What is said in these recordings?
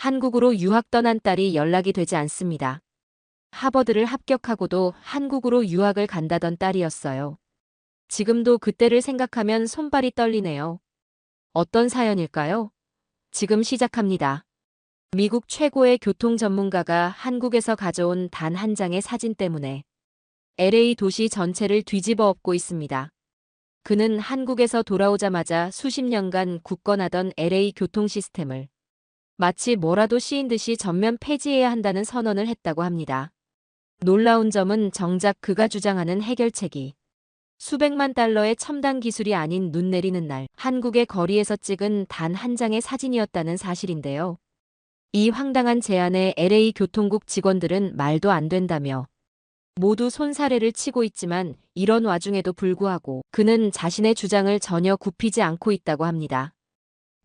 한국으로 유학 떠난 딸이 연락이 되지 않습니다. 하버드를 합격하고도 한국으로 유학을 간다던 딸이었어요. 지금도 그때를 생각하면 손발이 떨리네요. 어떤 사연일까요? 지금 시작합니다. 미국 최고의 교통 전문가가 한국에서 가져온 단 한 장의 사진 때문에 LA 도시 전체를 뒤집어 엎고 있습니다. 그는 한국에서 돌아오자마자 수십 년간 굳건하던 LA 교통 시스템을 마치 뭐라도 씌인 듯이 전면 폐지해야 한다는 선언을 했다고 합니다. 놀라운 점은 정작 그가 주장하는 해결책이 수백만 달러의 첨단 기술이 아닌 눈 내리는 날 한국의 거리에서 찍은 단 한 장의 사진이었다는 사실인데요. 이 황당한 제안에 LA 교통국 직원들은 말도 안 된다며 모두 손사래를 치고 있지만 이런 와중에도 불구하고 그는 자신의 주장을 전혀 굽히지 않고 있다고 합니다.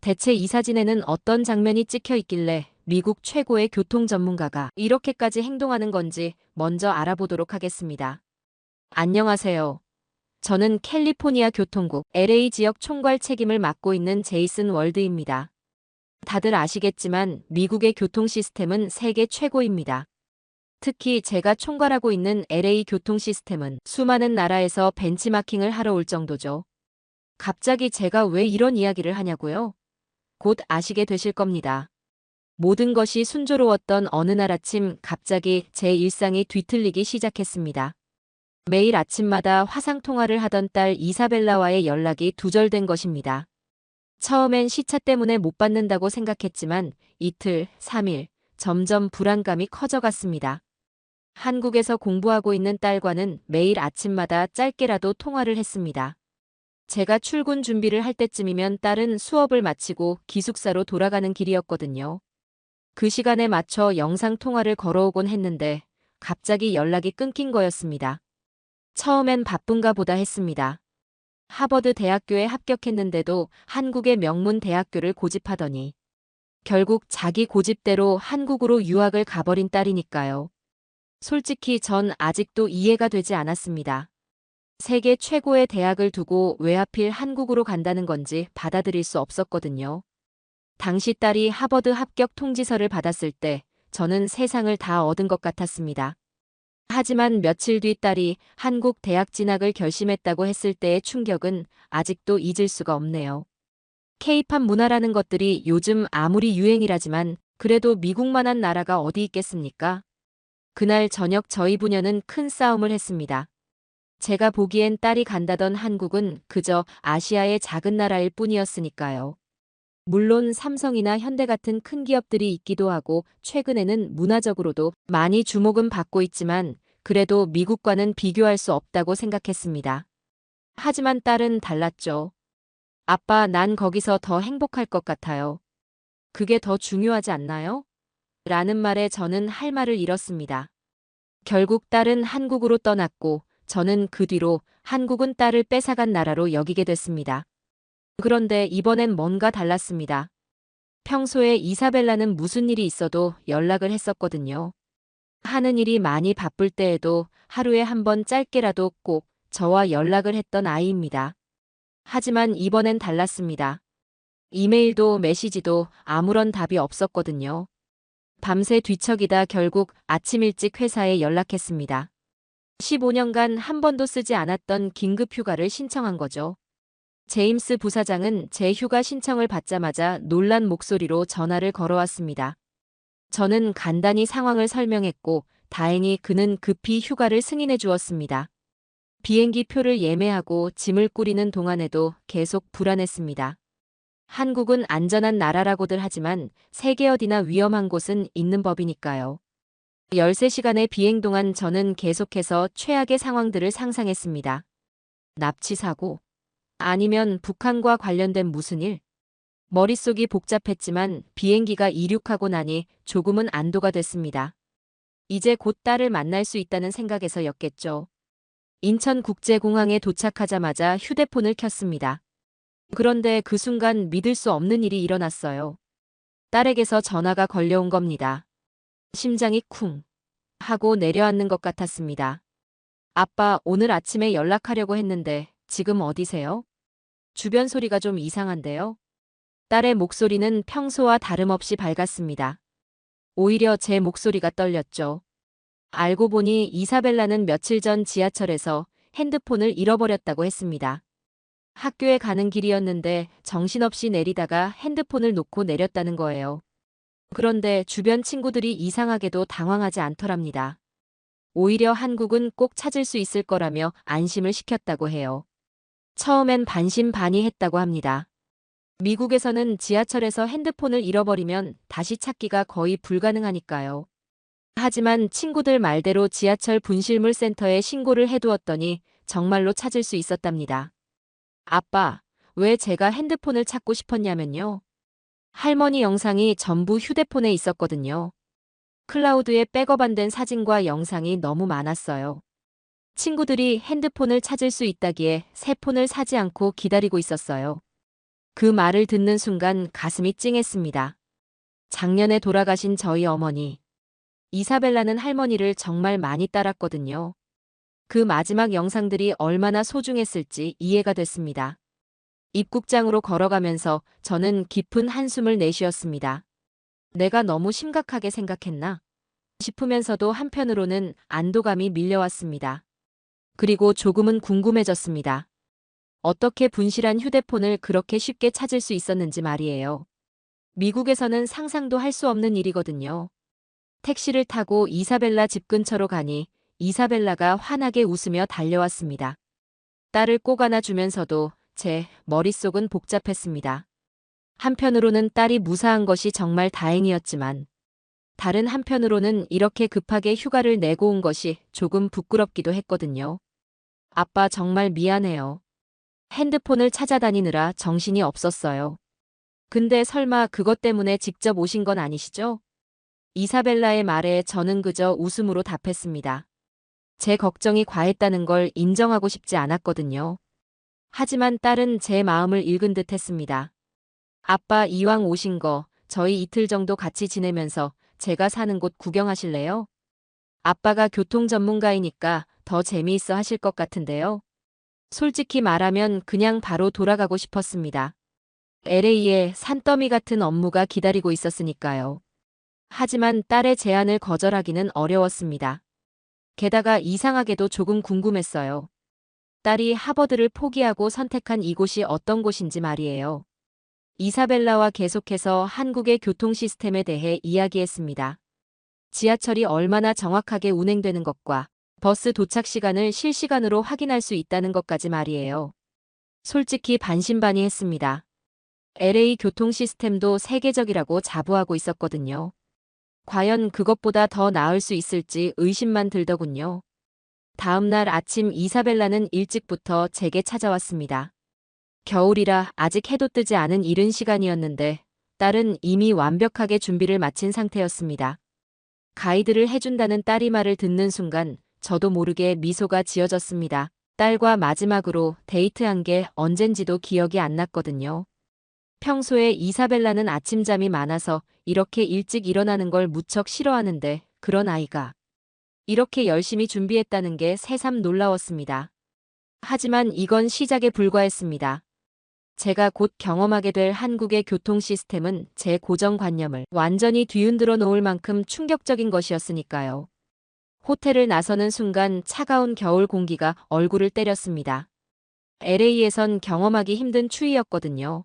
대체 이 사진에는 어떤 장면이 찍혀 있길래 미국 최고의 교통 전문가가 이렇게까지 행동하는 건지 먼저 알아보도록 하겠습니다. 안녕하세요. 저는 캘리포니아 교통국 LA 지역 총괄 책임을 맡고 있는 제이슨 월드입니다. 다들 아시겠지만 미국의 교통 시스템은 세계 최고입니다. 특히 제가 총괄하고 있는 LA 교통 시스템은 수많은 나라에서 벤치마킹을 하러 올 정도죠. 갑자기 제가 왜 이런 이야기를 하냐고요? 곧 아시게 되실 겁니다. 모든 것이 순조로웠던 어느 날 아침 갑자기 제 일상이 뒤틀리기 시작했습니다. 매일 아침마다 화상통화를 하던 딸 이사벨라와의 연락이 두절된 것입니다. 처음엔 시차 때문에 못 받는다고 생각했지만 이틀, 3일, 점점 불안감이 커져갔습니다. 한국에서 공부하고 있는 딸과는 매일 아침마다 짧게라도 통화를 했습니다. 제가 출근 준비를 할 때쯤이면 딸은 수업을 마치고 기숙사로 돌아가는 길이었거든요. 그 시간에 맞춰 영상통화를 걸어오곤 했는데 갑자기 연락이 끊긴 거였습니다. 처음엔 바쁜가 보다 했습니다. 하버드 대학교에 합격했는데도 한국의 명문 대학교를 고집하더니 결국 자기 고집대로 한국으로 유학을 가버린 딸이니까요. 솔직히 전 아직도 이해가 되지 않았습니다. 세계 최고의 대학을 두고 왜 하필 한국으로 간다는 건지 받아들일 수 없었거든요. 당시 딸이 하버드 합격 통지서를 받았을 때 저는 세상을 다 얻은 것 같았습니다. 하지만 며칠 뒤 딸이 한국 대학 진학을 결심했다고 했을 때의 충격은 아직도 잊을 수가 없네요. K-팝 문화라는 것들이 요즘 아무리 유행이라지만 그래도 미국만한 나라가 어디 있겠습니까? 그날 저녁 저희 부녀는 큰 싸움을 했습니다. 제가 보기엔 딸이 간다던 한국은 그저 아시아의 작은 나라일 뿐이었으니까요. 물론 삼성이나 현대 같은 큰 기업들이 있기도 하고 최근에는 문화적으로도 많이 주목은 받고 있지만 그래도 미국과는 비교할 수 없다고 생각했습니다. 하지만 딸은 달랐죠. 아빠, 난 거기서 더 행복할 것 같아요. 그게 더 중요하지 않나요? 라는 말에 저는 할 말을 잃었습니다. 결국 딸은 한국으로 떠났고 저는 그 뒤로 한국은 딸을 뺏어간 나라로 여기게 됐습니다. 그런데 이번엔 뭔가 달랐습니다. 평소에 이사벨라는 무슨 일이 있어도 연락을 했었거든요. 하는 일이 많이 바쁠 때에도 하루에 한 번 짧게라도 꼭 저와 연락을 했던 아이입니다. 하지만 이번엔 달랐습니다. 이메일도 메시지도 아무런 답이 없었거든요. 밤새 뒤척이다 결국 아침 일찍 회사에 연락했습니다. 15년간 한 번도 쓰지 않았던 긴급 휴가를 신청한 거죠. 제임스 부사장은 제 휴가 신청을 받자마자 놀란 목소리로 전화를 걸어왔습니다. 저는 간단히 상황을 설명했고 다행히 그는 급히 휴가를 승인해 주었습니다. 비행기 표를 예매하고 짐을 꾸리는 동안에도 계속 불안했습니다. 한국은 안전한 나라라고들 하지만 세계 어디나 위험한 곳은 있는 법이니까요. 13시간의 비행 동안 저는 계속해서 최악의 상황들을 상상했습니다. 납치 사고? 아니면 북한과 관련된 무슨 일? 머릿속이 복잡했지만 비행기가 이륙하고 나니 조금은 안도가 됐습니다. 이제 곧 딸을 만날 수 있다는 생각에서였겠죠. 인천국제공항에 도착하자마자 휴대폰을 켰습니다. 그런데 그 순간 믿을 수 없는 일이 일어났어요. 딸에게서 전화가 걸려온 겁니다. 심장이 쿵 하고 내려앉는 것 같았습니다. 아빠, 오늘 아침에 연락하려고 했는데 지금 어디세요? 주변 소리가 좀 이상한데요? 딸의 목소리는 평소와 다름없이 밝았습니다. 오히려 제 목소리가 떨렸죠. 알고 보니 이사벨라는 며칠 전 지하철에서 핸드폰을 잃어버렸다고 했습니다. 학교에 가는 길이었는데 정신없이 내리다가 핸드폰을 놓고 내렸다는 거예요. 그런데 주변 친구들이 이상하게도 당황하지 않더랍니다. 오히려 한국은 꼭 찾을 수 있을 거라며 안심을 시켰다고 해요. 처음엔 반신반의했다고 합니다. 미국에서는 지하철에서 핸드폰을 잃어버리면 다시 찾기가 거의 불가능하니까요. 하지만 친구들 말대로 지하철 분실물 센터에 신고를 해두었더니 정말로 찾을 수 있었답니다. 아빠, 왜 제가 핸드폰을 찾고 싶었냐면요. 할머니 영상이 전부 휴대폰에 있었거든요. 클라우드에 백업 안 된 사진과 영상이 너무 많았어요. 친구들이 핸드폰을 찾을 수 있다기에 새 폰을 사지 않고 기다리고 있었어요. 그 말을 듣는 순간 가슴이 찡했습니다. 작년에 돌아가신 저희 어머니. 이사벨라는 할머니를 정말 많이 따랐거든요. 그 마지막 영상들이 얼마나 소중했을지 이해가 됐습니다. 입국장으로 걸어가면서 저는 깊은 한숨을 내쉬었습니다. 내가 너무 심각하게 생각했나? 싶으면서도 한편으로는 안도감이 밀려왔습니다. 그리고 조금은 궁금해졌습니다. 어떻게 분실한 휴대폰을 그렇게 쉽게 찾을 수 있었는지 말이에요. 미국에서는 상상도 할 수 없는 일이거든요. 택시를 타고 이사벨라 집 근처로 가니 이사벨라가 환하게 웃으며 달려왔습니다. 딸을 꼭 안아주면서도 제 머릿속은 복잡했습니다. 한편으로는 딸이 무사한 것이 정말 다행이었지만 다른 한편으로는 이렇게 급하게 휴가를 내고 온 것이 조금 부끄럽기도 했거든요. 아빠 정말 미안해요. 핸드폰을 찾아다니느라 정신이 없었어요. 근데 설마 그것 때문에 직접 오신 건 아니시죠? 이사벨라의 말에 저는 그저 웃음으로 답했습니다. 제 걱정이 과했다는 걸 인정하고 싶지 않았거든요. 하지만 딸은 제 마음을 읽은 듯 했습니다. 아빠 이왕 오신 거 저희 이틀 정도 같이 지내면서 제가 사는 곳 구경하실래요? 아빠가 교통 전문가이니까 더 재미있어 하실 것 같은데요. 솔직히 말하면 그냥 바로 돌아가고 싶었습니다. LA에 산더미 같은 업무가 기다리고 있었으니까요. 하지만 딸의 제안을 거절하기는 어려웠습니다. 게다가 이상하게도 조금 궁금했어요. 딸이 하버드를 포기하고 선택한 이곳이 어떤 곳인지 말이에요. 이사벨라와 계속해서 한국의 교통 시스템에 대해 이야기했습니다. 지하철이 얼마나 정확하게 운행되는 것과 버스 도착 시간을 실시간으로 확인할 수 있다는 것까지 말이에요. 솔직히 반신반의했습니다. LA 교통 시스템도 세계적이라고 자부하고 있었거든요. 과연 그것보다 더 나을 수 있을지 의심만 들더군요. 다음 날 아침 이사벨라는 일찍부터 제게 찾아왔습니다. 겨울이라 아직 해도 뜨지 않은 이른 시간이었는데 딸은 이미 완벽하게 준비를 마친 상태였습니다. 가이드를 해준다는 딸이 말을 듣는 순간 저도 모르게 미소가 지어졌습니다. 딸과 마지막으로 데이트한 게 언젠지도 기억이 안 났거든요. 평소에 이사벨라는 아침잠이 많아서 이렇게 일찍 일어나는 걸 무척 싫어하는데 그런 아이가 이렇게 열심히 준비했다는 게 새삼 놀라웠습니다. 하지만 이건 시작에 불과했습니다. 제가 곧 경험하게 될 한국의 교통 시스템은 제 고정관념을 완전히 뒤흔들어 놓을 만큼 충격적인 것이었으니까요. 호텔을 나서는 순간 차가운 겨울 공기가 얼굴을 때렸습니다. LA에선 경험하기 힘든 추위였거든요.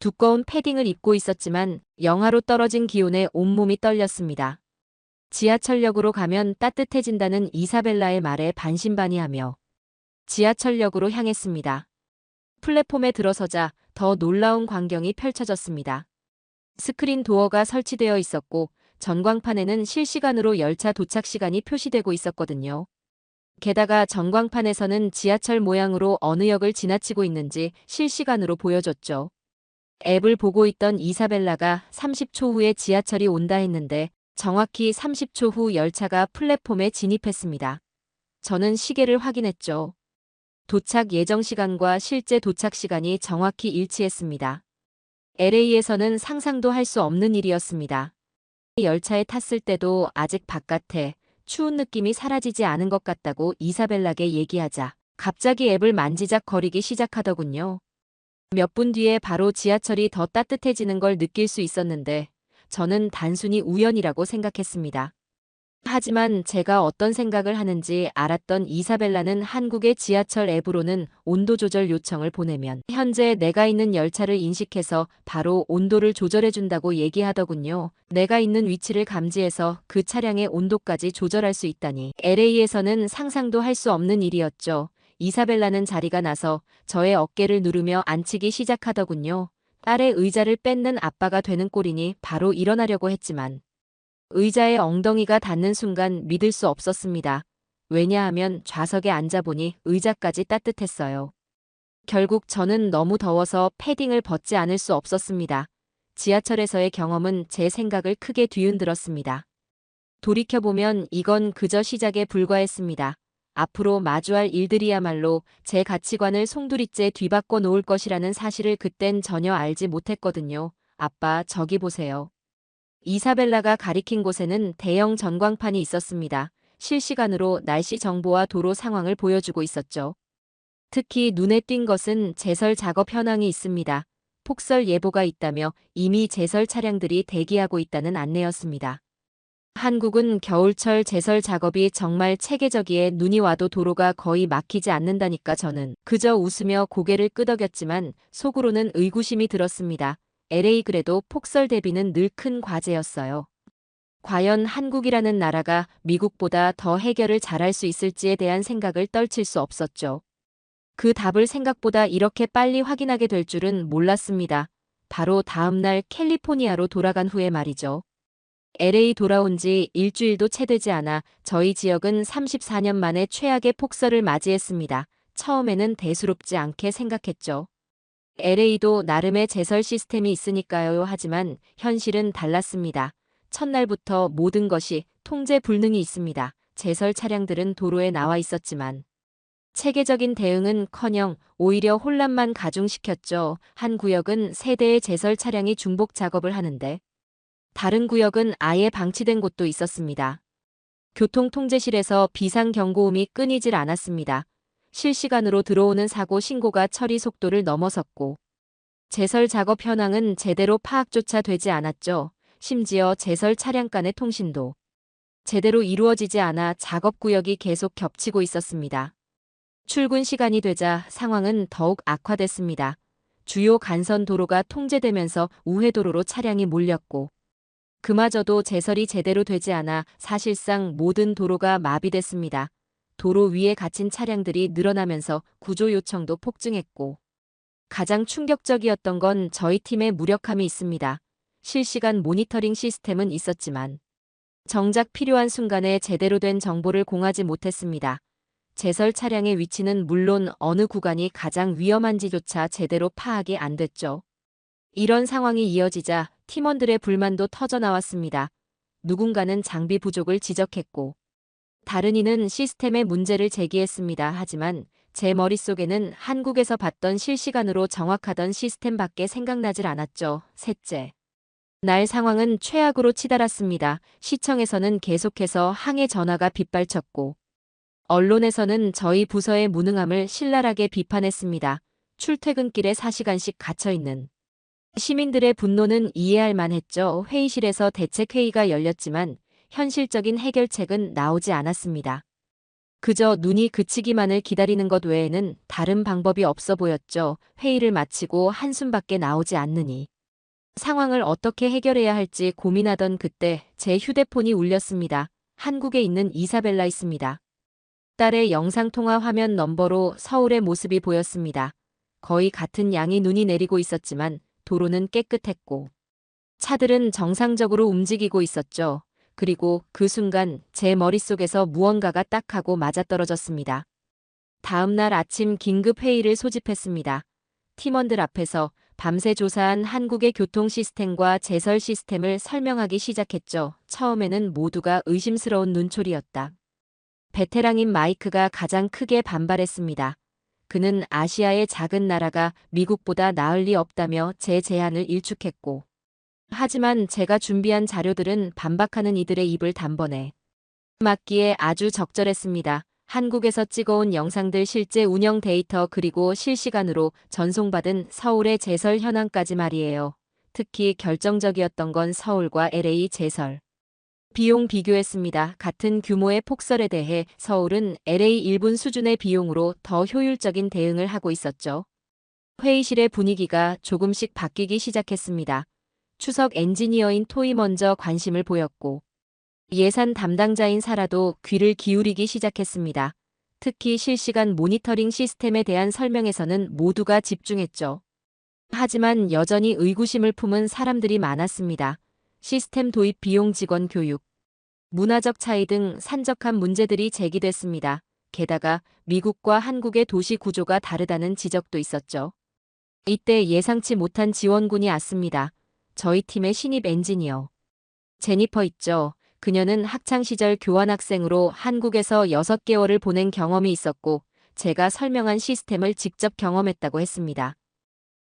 두꺼운 패딩을 입고 있었지만 영하로 떨어진 기온에 온몸이 떨렸습니다. 지하철역으로 가면 따뜻해진다는 이사벨라의 말에 반신반의하며 지하철역으로 향했습니다. 플랫폼에 들어서자 더 놀라운 광경이 펼쳐졌습니다. 스크린 도어가 설치되어 있었고 전광판에는 실시간으로 열차 도착 시간이 표시되고 있었거든요. 게다가 전광판에서는 지하철 모양으로 어느 역을 지나치고 있는지 실시간으로 보여줬죠. 앱을 보고 있던 이사벨라가 30초 후에 지하철이 온다 했는데 정확히 30초 후 열차가 플랫폼에 진입했습니다. 저는 시계를 확인했죠. 도착 예정 시간과 실제 도착 시간이 정확히 일치했습니다. LA에서는 상상도 할 수 없는 일이었습니다. 열차에 탔을 때도 아직 바깥에 추운 느낌이 사라지지 않은 것 같다고 이사벨라에게 얘기하자 갑자기 앱을 만지작거리기 시작하더군요. 몇 분 뒤에 바로 지하철이 더 따뜻해지는 걸 느낄 수 있었는데 저는 단순히 우연이라고 생각했습니다. 하지만 제가 어떤 생각을 하는지 알았던 이사벨라는 한국의 지하철 앱으로는 온도 조절 요청을 보내면 현재 내가 있는 열차를 인식해서 바로 온도를 조절해준다고 얘기하더군요. 내가 있는 위치를 감지해서 그 차량의 온도까지 조절할 수 있다니 LA에서는 상상도 할 수 없는 일이었죠. 이사벨라는 자리가 나서 저의 어깨를 누르며 앉히기 시작하더군요. 딸의 의자를 뺏는 아빠가 되는 꼴이니 바로 일어나려고 했지만 의자에 엉덩이가 닿는 순간 믿을 수 없었습니다. 왜냐하면 좌석에 앉아보니 의자까지 따뜻했어요. 결국 저는 너무 더워서 패딩을 벗지 않을 수 없었습니다. 지하철에서의 경험은 제 생각을 크게 뒤흔들었습니다. 돌이켜보면 이건 그저 시작에 불과했습니다. 앞으로 마주할 일들이야말로 제 가치관을 송두리째 뒤바꿔 놓을 것이라는 사실을 그땐 전혀 알지 못했거든요. 아빠, 저기 보세요. 이사벨라가 가리킨 곳에는 대형 전광판이 있었습니다. 실시간으로 날씨 정보와 도로 상황을 보여주고 있었죠. 특히 눈에 띈 것은 제설 작업 현황이 있습니다. 폭설 예보가 있다며 이미 제설 차량들이 대기하고 있다는 안내였습니다. 한국은 겨울철 제설 작업이 정말 체계적이에 눈이 와도 도로가 거의 막히지 않는다니까 저는 그저 웃으며 고개를 끄덕였지만 속으로는 의구심이 들었습니다. LA 그래도 폭설 대비는 늘 큰 과제였어요. 과연 한국이라는 나라가 미국보다 더 해결을 잘할 수 있을지에 대한 생각을 떨칠 수 없었죠. 그 답을 생각보다 이렇게 빨리 확인하게 될 줄은 몰랐습니다. 바로 다음 날 캘리포니아로 돌아간 후에 말이죠. LA 돌아온 지 일주일도 채 되지 않아 저희 지역은 34년 만에 최악의 폭설을 맞이했습니다. 처음에는 대수롭지 않게 생각했죠. LA도 나름의 제설 시스템이 있으니까요. 하지만 현실은 달랐습니다. 첫날부터 모든 것이 통제 불능이 있습니다. 제설 차량들은 도로에 나와 있었지만 체계적인 대응은커녕 오히려 혼란만 가중시켰죠. 한 구역은 세 대의 제설 차량이 중복 작업을 하는데 다른 구역은 아예 방치된 곳도 있었습니다. 교통통제실에서 비상경고음이 끊이질 않았습니다. 실시간으로 들어오는 사고 신고가 처리 속도를 넘어섰고 제설 작업 현황은 제대로 파악조차 되지 않았죠. 심지어 제설 차량 간의 통신도 제대로 이루어지지 않아 작업 구역이 계속 겹치고 있었습니다. 출근 시간이 되자 상황은 더욱 악화됐습니다. 주요 간선 도로가 통제되면서 우회도로로 차량이 몰렸고 그마저도 제설이 제대로 되지 않아 사실상 모든 도로가 마비됐습니다. 도로 위에 갇힌 차량들이 늘어나면서 구조 요청도 폭증했고 가장 충격적이었던 건 저희 팀의 무력함이 있습니다. 실시간 모니터링 시스템은 있었지만 정작 필요한 순간에 제대로 된 정보를 공하지 못했습니다. 제설 차량의 위치는 물론 어느 구간이 가장 위험한지조차 제대로 파악이 안 됐죠. 이런 상황이 이어지자 팀원들의 불만도 터져나왔습니다. 누군가는 장비 부족을 지적했고 다른 이는 시스템의 문제를 제기했습니다. 하지만 제 머릿속에는 한국에서 봤던 실시간으로 정확하던 시스템밖에 생각나질 않았죠. 셋째 날 상황은 최악으로 치달았습니다. 시청에서는 계속해서 항해 전화가 빗발쳤고 언론에서는 저희 부서의 무능함을 신랄하게 비판했습니다. 출퇴근길에 4시간씩 갇혀있는 시민들의 분노는 이해할 만했죠. 회의실에서 대책회의가 열렸지만 현실적인 해결책은 나오지 않았습니다. 그저 눈이 그치기만을 기다리는 것 외에는 다른 방법이 없어 보였죠. 회의를 마치고 한숨밖에 나오지 않느니 상황을 어떻게 해결해야 할지 고민하던 그때 제 휴대폰이 울렸습니다. 한국에 있는 이사벨라였습니다. 딸의 영상통화 화면 넘버로 서울의 모습이 보였습니다. 거의 같은 양이 눈이 내리고 있었지만 도로는 깨끗했고 차들은 정상적으로 움직이고 있었죠. 그리고 그 순간 제 머릿속에서 무언가가 딱 하고 맞아떨어졌습니다. 다음 날 아침 긴급 회의를 소집했습니다. 팀원들 앞에서 밤새 조사한 한국의 교통 시스템과 제설 시스템을 설명하기 시작했죠. 처음에는 모두가 의심스러운 눈초리였다. 베테랑인 마이크가 가장 크게 반발했습니다. 그는 아시아의 작은 나라가 미국보다 나을 리 없다며 제 제안을 일축했고 하지만 제가 준비한 자료들은 반박하는 이들의 입을 단번에 막기에 아주 적절했습니다. 한국에서 찍어온 영상들 실제 운영 데이터 그리고 실시간으로 전송받은 서울의 제설 현황까지 말이에요. 특히 결정적이었던 건 서울과 LA 제설. 비용 비교했습니다. 같은 규모의 폭설에 대해 서울은 LA 1분 수준의 비용으로 더 효율적인 대응을 하고 있었죠. 회의실의 분위기가 조금씩 바뀌기 시작했습니다. 추석 엔지니어인 토이 먼저 관심을 보였고 예산 담당자인 사라도 귀를 기울이기 시작했습니다. 특히 실시간 모니터링 시스템에 대한 설명에서는 모두가 집중했죠. 하지만 여전히 의구심을 품은 사람들이 많았습니다. 시스템 도입 비용, 직원 교육, 문화적 차이 등 산적한 문제들이 제기됐습니다. 게다가 미국과 한국의 도시 구조가 다르다는 지적도 있었죠. 이때 예상치 못한 지원군이 왔습니다. 저희 팀의 신입 엔지니어 제니퍼 있죠. 그녀는 학창시절 교환학생으로 한국에서 6개월을 보낸 경험이 있었고 제가 설명한 시스템을 직접 경험했다고 했습니다.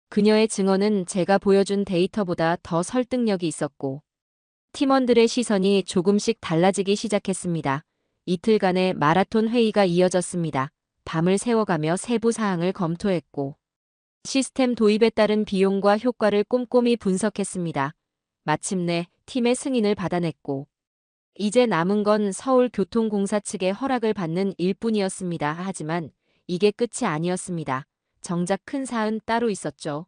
그녀의 증언은 제가 보여준 데이터보다 더 설득력이 있었고 팀원들의 시선이 조금씩 달라지기 시작했습니다. 이틀간의 마라톤 회의가 이어졌습니다. 밤을 새워가며 세부 사항을 검토했고 시스템 도입에 따른 비용과 효과를 꼼꼼히 분석했습니다. 마침내 팀의 승인을 받아냈고 이제 남은 건 서울교통공사 측의 허락을 받는 일뿐이었습니다. 하지만 이게 끝이 아니었습니다. 정작 큰 사은 따로 있었죠.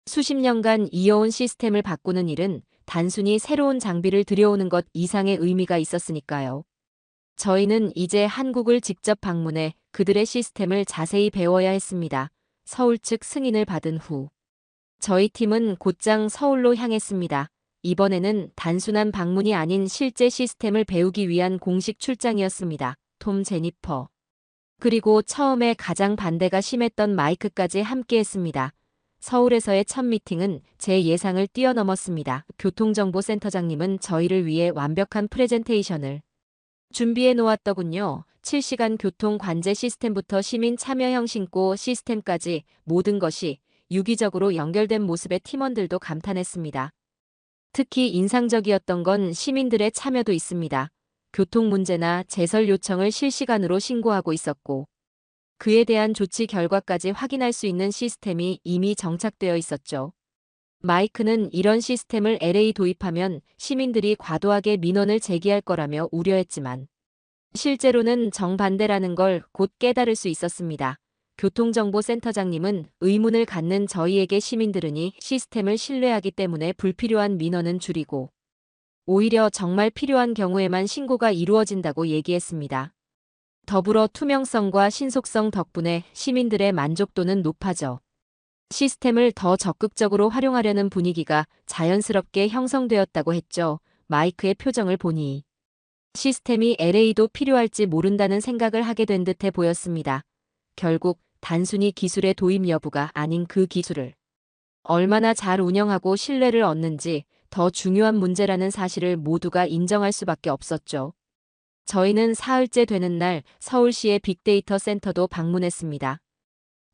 수십 년간 이어온 시스템을 바꾸는 일은 단순히 새로운 장비를 들여오는 것 이상의 의미가 있었으니까요. 저희는 이제 한국을 직접 방문해 그들의 시스템을 자세히 배워야 했습니다. 서울 측 승인을 받은 후 저희 팀은 곧장 서울로 향했습니다. 이번에는 단순한 방문이 아닌 실제 시스템을 배우기 위한 공식 출장이었습니다. 톰, 제니퍼, 그리고 처음에 가장 반대가 심했던 마이크까지 함께했습니다. 서울에서의 첫 미팅은 제 예상을 뛰어넘었습니다. 교통정보센터장님은 저희를 위해 완벽한 프레젠테이션을 준비해 놓았더군요. 7시간 교통 관제 시스템부터 시민 참여형 신고 시스템까지 모든 것이 유기적으로 연결된 모습에 팀원들도 감탄했습니다. 특히 인상적이었던 건 시민들의 참여도 있습니다. 교통 문제나 제설 요청을 실시간으로 신고하고 있었고 그에 대한 조치 결과까지 확인할 수 있는 시스템이 이미 정착되어 있었죠. 마이크는 이런 시스템을 LA 도입하면 시민들이 과도하게 민원을 제기할 거라며 우려했지만 실제로는 정반대라는 걸 곧 깨달을 수 있었습니다. 교통정보센터장님은 의문을 갖는 저희에게 시민들은이 시스템을 신뢰하기 때문에 불필요한 민원은 줄이고 오히려 정말 필요한 경우에만 신고가 이루어진다고 얘기했습니다. 더불어 투명성과 신속성 덕분에 시민들의 만족도는 높아져 시스템을 더 적극적으로 활용하려는 분위기가 자연스럽게 형성되었다고 했죠. 마이크의 표정을 보니 시스템이 LA도 필요할지 모른다는 생각을 하게 된 듯해 보였습니다. 결국 단순히 기술의 도입 여부가 아닌 그 기술을 얼마나 잘 운영하고 신뢰를 얻는지 더 중요한 문제라는 사실을 모두가 인정할 수밖에 없었죠. 저희는 사흘째 되는 날 서울시의 빅데이터 센터도 방문했습니다.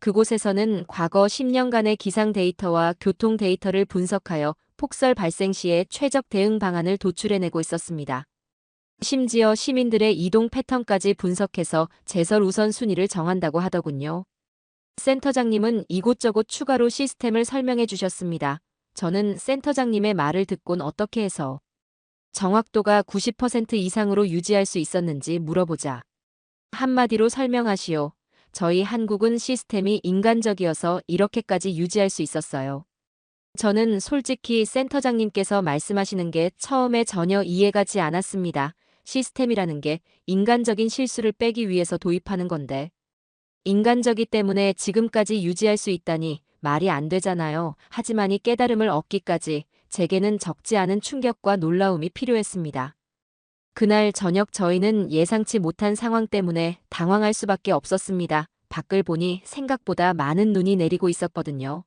그곳에서는 과거 10년간의 기상 데이터와 교통 데이터를 분석하여 폭설 발생 시에 최적 대응 방안을 도출해내고 있었습니다. 심지어 시민들의 이동 패턴까지 분석해서 제설 우선순위를 정한다고 하더군요. 센터장님은 이곳저곳 추가로 시스템을 설명해 주셨습니다. 저는 센터장님의 말을 듣곤 어떻게 해서 정확도가 90% 이상으로 유지할 수 있었는지 물어보자. 한마디로 설명하시오. 저희 한국은 시스템이 인간적이어서 이렇게까지 유지할 수 있었어요. 저는 솔직히 센터장님께서 말씀하시는 게 처음에 전혀 이해가지 않았습니다. 시스템이라는 게 인간적인 실수를 빼기 위해서 도입하는 건데 인간적이 때문에 지금까지 유지할 수 있다니 말이 안 되잖아요. 하지만 이 깨달음을 얻기까지 제게는 적지 않은 충격과 놀라움이 필요했습니다. 그날 저녁 저희는 예상치 못한 상황 때문에 당황할 수밖에 없었습니다. 밖을 보니 생각보다 많은 눈이 내리고 있었거든요.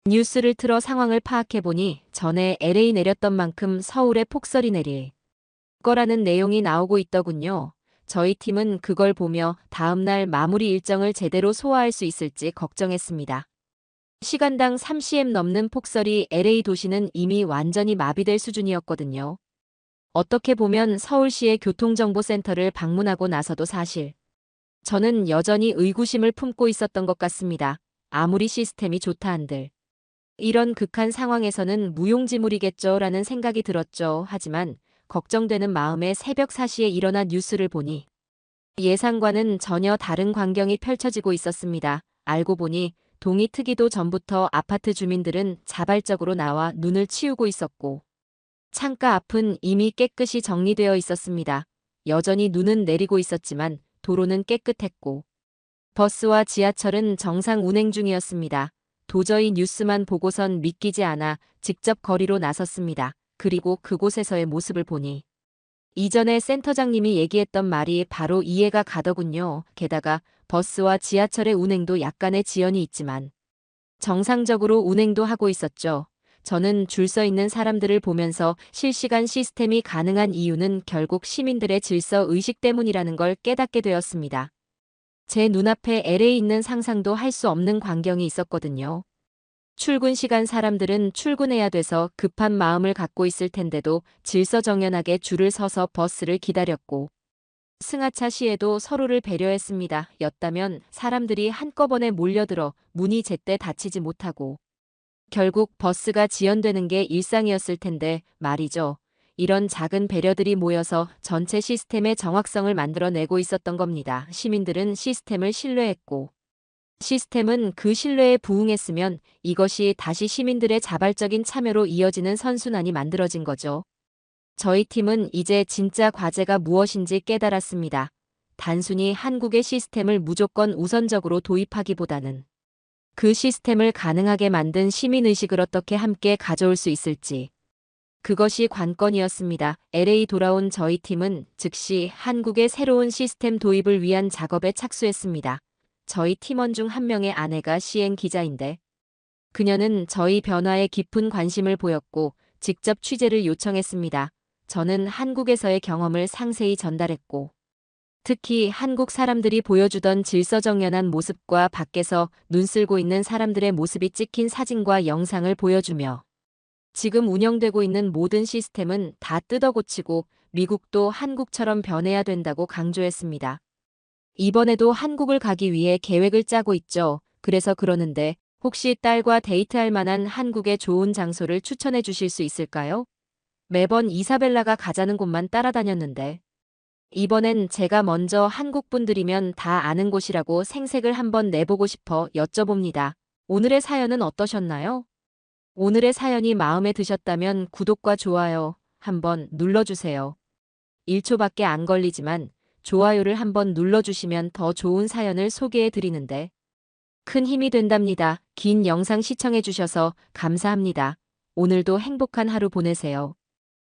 뉴스를 틀어 상황을 파악해보니 전에 LA 내렸던 만큼 서울에 폭설이 내릴 거라는 내용이 나오고 있더군요. 저희 팀은 그걸 보며 다음날 마무리 일정을 제대로 소화할 수 있을지 걱정했습니다. 시간당 3cm 넘는 폭설이 LA 도시는 이미 완전히 마비될 수준이었거든요. 어떻게 보면 서울시의 교통정보센터를 방문하고 나서도 사실 저는 여전히 의구심을 품고 있었던 것 같습니다. 아무리 시스템이 좋다 한들 이런 극한 상황에서는 무용지물이겠죠 라는 생각이 들었죠. 하지만 걱정되는 마음에 새벽 4시에 일어나 뉴스를 보니 예상과는 전혀 다른 광경이 펼쳐지고 있었습니다. 알고 보니 동이 트기도 전부터 아파트 주민들은 자발적으로 나와 눈을 치우고 있었고 창가 앞은 이미 깨끗이 정리되어 있었습니다. 여전히 눈은 내리고 있었지만 도로는 깨끗했고 버스와 지하철은 정상 운행 중이었습니다. 도저히 뉴스만 보고선 믿기지 않아 직접 거리로 나섰습니다. 그리고 그곳에서의 모습을 보니 이전에 센터장님이 얘기했던 말이 바로 이해가 가더군요. 게다가 버스와 지하철의 운행도 약간의 지연이 있지만 정상적으로 운행도 하고 있었죠. 저는 줄 서 있는 사람들을 보면서 실시간 시스템이 가능한 이유는 결국 시민들의 질서 의식 때문이라는 걸 깨닫게 되었습니다. 제 눈앞에 LA에 있는 상상도 할 수 없는 광경이 있었거든요. 출근 시간 사람들은 출근해야 돼서 급한 마음을 갖고 있을 텐데도 질서정연하게 줄을 서서 버스를 기다렸고 승하차 시에도 서로를 배려했습니다. 였다면 사람들이 한꺼번에 몰려들어 문이 제때 닫히지 못하고 결국 버스가 지연되는 게 일상이었을 텐데 말이죠. 이런 작은 배려들이 모여서 전체 시스템의 정확성을 만들어내고 있었던 겁니다. 시민들은 시스템을 신뢰했고 시스템은 그 신뢰에 부응했으면 이것이 다시 시민들의 자발적인 참여로 이어지는 선순환이 만들어진 거죠. 저희 팀은 이제 진짜 과제가 무엇인지 깨달았습니다. 단순히 한국의 시스템을 무조건 우선적으로 도입하기보다는 그 시스템을 가능하게 만든 시민의식을 어떻게 함께 가져올 수 있을지. 그것이 관건이었습니다. LA 돌아온 저희 팀은 즉시 한국의 새로운 시스템 도입을 위한 작업에 착수했습니다. 저희 팀원 중 한 명의 아내가 시행 기자인데 그녀는 저희 변화에 깊은 관심을 보였고 직접 취재를 요청했습니다. 저는 한국에서의 경험을 상세히 전달했고 특히 한국 사람들이 보여주던 질서정연한 모습과 밖에서 눈 쓸고 있는 사람들의 모습이 찍힌 사진과 영상을 보여주며 지금 운영되고 있는 모든 시스템은 다 뜯어고치고 미국도 한국처럼 변해야 된다고 강조했습니다. 이번에도 한국을 가기 위해 계획을 짜고 있죠. 그래서 그러는데 혹시 딸과 데이트할 만한 한국의 좋은 장소를 추천해 주실 수 있을까요? 매번 이사벨라가 가자는 곳만 따라다녔는데 이번엔 제가 먼저 한국 분들이면 다 아는 곳이라고 생색을 한번 내보고 싶어 여쭤봅니다. 오늘의 사연은 어떠셨나요? 오늘의 사연이 마음에 드셨다면 구독과 좋아요 한번 눌러주세요. 1초밖에 안 걸리지만 좋아요를 한번 눌러주시면 더 좋은 사연을 소개해 드리는데 큰 힘이 된답니다. 긴 영상 시청해 주셔서 감사합니다. 오늘도 행복한 하루 보내세요.